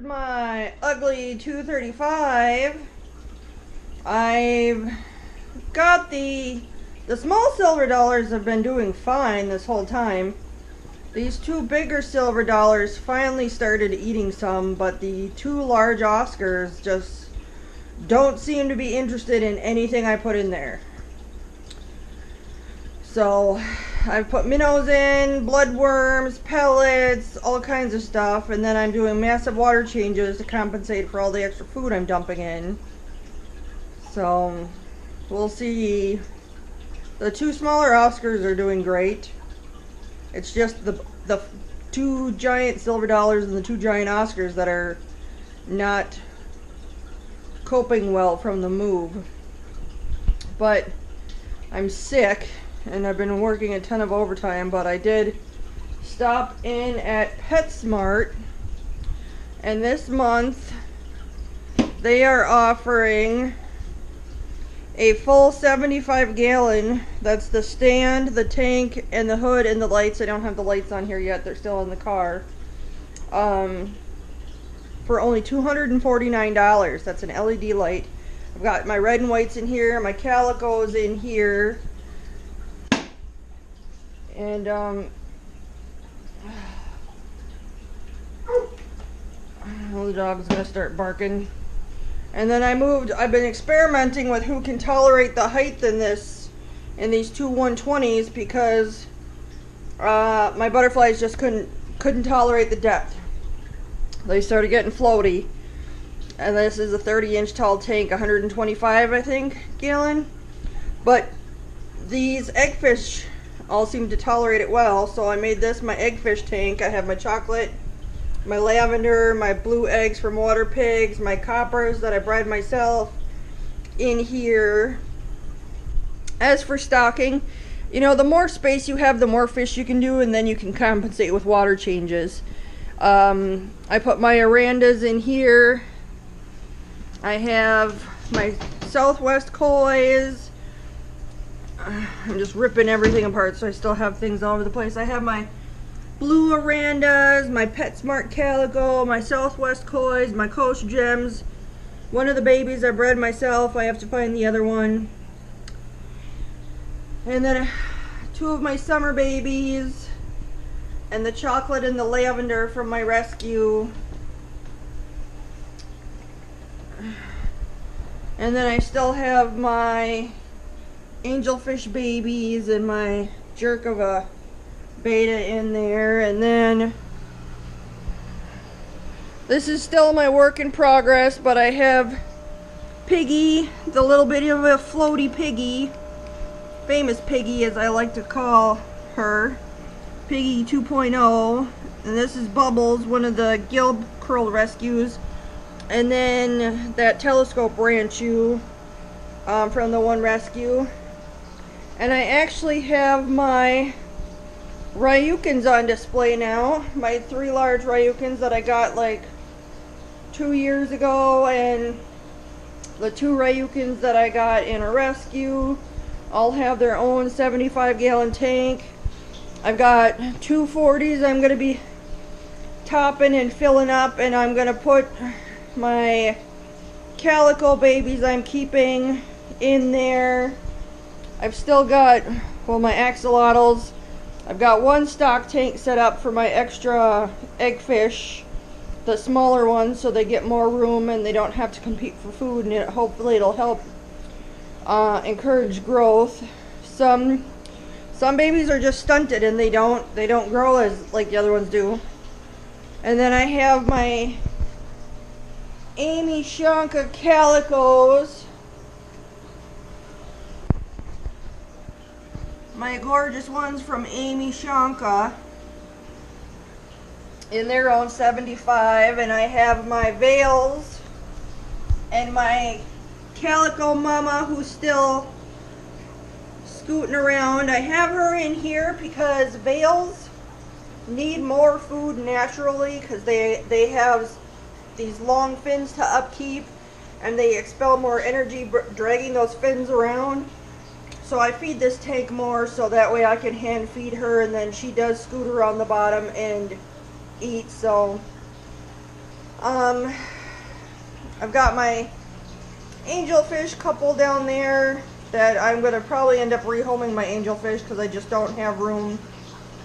My ugly 235. I've got the small silver dollars have been doing fine this whole time. These two bigger silver dollars finally started eating some, but the two large Oscars just don't seem to be interested in anything I put in there. So I've put minnows in, bloodworms, pellets, all kinds of stuff, and then I'm doing massive water changes to compensate for all the extra food I'm dumping in. So we'll see. The two smaller Oscars are doing great. It's just the two giant silver dollars and the two giant Oscars that are not coping well from the move. But I'm sick and I've been working a ton of overtime, but I did stop in at PetSmart, and this month they are offering a full 75 gallon. That's the stand, the tank, and the hood and the lights. I don't have the lights on here yet, they're still in the car. For only $249. That's an LED light. I've got my red and whites in here, my calicos in here, and the dog's gonna start barking. And then I've been experimenting with who can tolerate the height in these two 120s, because my butterflies just couldn't tolerate the depth. They started getting floaty. And this is a 30-inch tall tank, 125 I think gallon. But these eggfish all seem to tolerate it well, so I made this my eggfish tank. I have my chocolate, my lavender, my blue eggs from water pigs, my coppers that I bred myself in here. As for stocking, you know, the more space you have, the more fish you can do, and then you can compensate with water changes. I put my Arandas in here. I have my Southwest kois. I'm just ripping everything apart, so I still have things all over the place. I have my blue Arandas, my PetSmart calico, my Southwest kois, my Coast gems. One of the babies I bred myself. I have to find the other one. And then two of my summer babies, and the chocolate and the lavender from my rescue. And then I still have my angelfish babies and my jerk of a beta in there. And then this is still my work in progress, but I have Piggy, the little bit of a floaty piggy, famous Piggy as I like to call her, Piggy 2.0. And this is Bubbles, one of the gill curl rescues. And then that telescope ranchu from the one rescue. And I actually have my Ryukins on display now. My three large Ryukins that I got like 2 years ago, and the two Ryukins that I got in a rescue all have their own 75 gallon tank. I've got two 40s I'm going to be topping and filling up, and I'm going to put my calico babies I'm keeping in there. I've still got, well, my axolotls. I've got one stock tank set up for my extra eggfish, the smaller ones, so they get more room and they don't have to compete for food, and hopefully it'll help encourage growth. Some babies are just stunted and they don't grow as like the other ones do. And then I have my Amy Shanka calicos, my gorgeous ones from Amy Shanka in their own 75. And I have my Veils and my calico mama who's still scooting around. I have her in here because Veils need more food naturally, because they have these long fins to upkeep and they expel more energy dragging those fins around. So I feed this tank more so that way I can hand feed her, and then she does scoot around the bottom and eat. So I've got my angelfish couple down there that I'm going to probably end up rehoming my angelfish because I just don't have room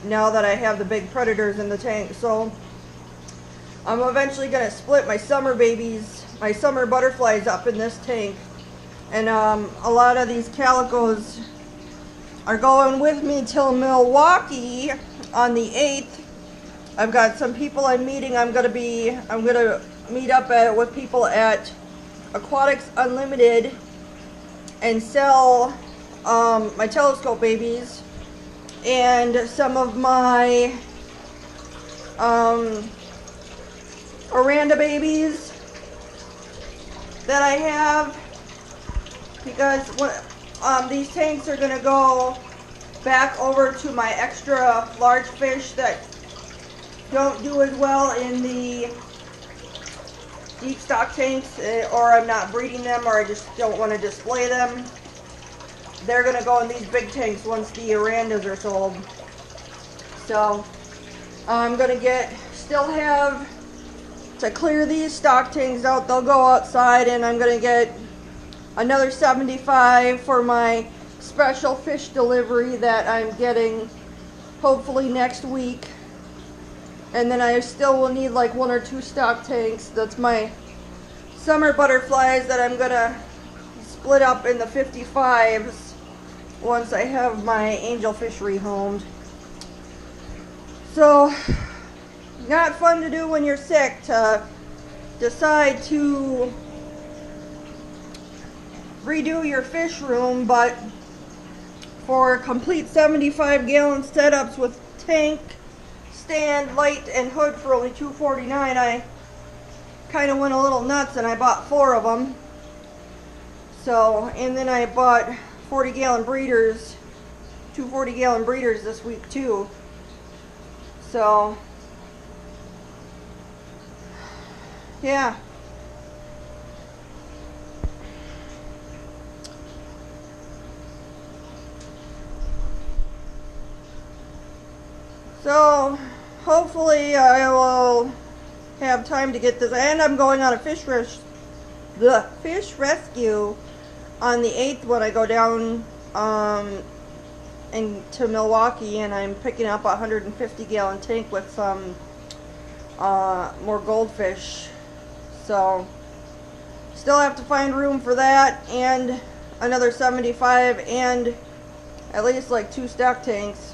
now that I have the big predators in the tank. So I'm eventually going to split my summer babies, my summer butterflies up in this tank. And a lot of these calicos are going with me till Milwaukee on the 8th. I've got some people I'm meeting. I'm gonna meet up with people at Aquatics Unlimited and sell my telescope babies and some of my Oranda babies that I have, because these tanks are going to go back over to my extra large fish that don't do as well in the deep stock tanks, or I'm not breeding them, or I just don't want to display them. They're going to go in these big tanks once the Orandas are sold. So I'm going to still have to clear these stock tanks out. They'll go outside, and I'm going to get another 75 for my special fish delivery that I'm getting hopefully next week. And then I still will need like 1 or 2 stock tanks. That's my summer butterflies that I'm going to split up in the 55s once I have my angelfish rehomed. So, not fun to do when you're sick, to decide to redo your fish room, but for complete 75-gallon setups with tank, stand, light, and hood for only $249, I kind of went a little nuts and I bought 4 of them. So, and then I bought 40-gallon breeders, 2 40-gallon breeders this week too. So, yeah. So, hopefully I will have time to get this, and I'm going on a fish rescue on the 8th when I go down to Milwaukee, and I'm picking up a 150-gallon tank with some more goldfish. So, still have to find room for that, and another 75, and at least like 2 stock tanks.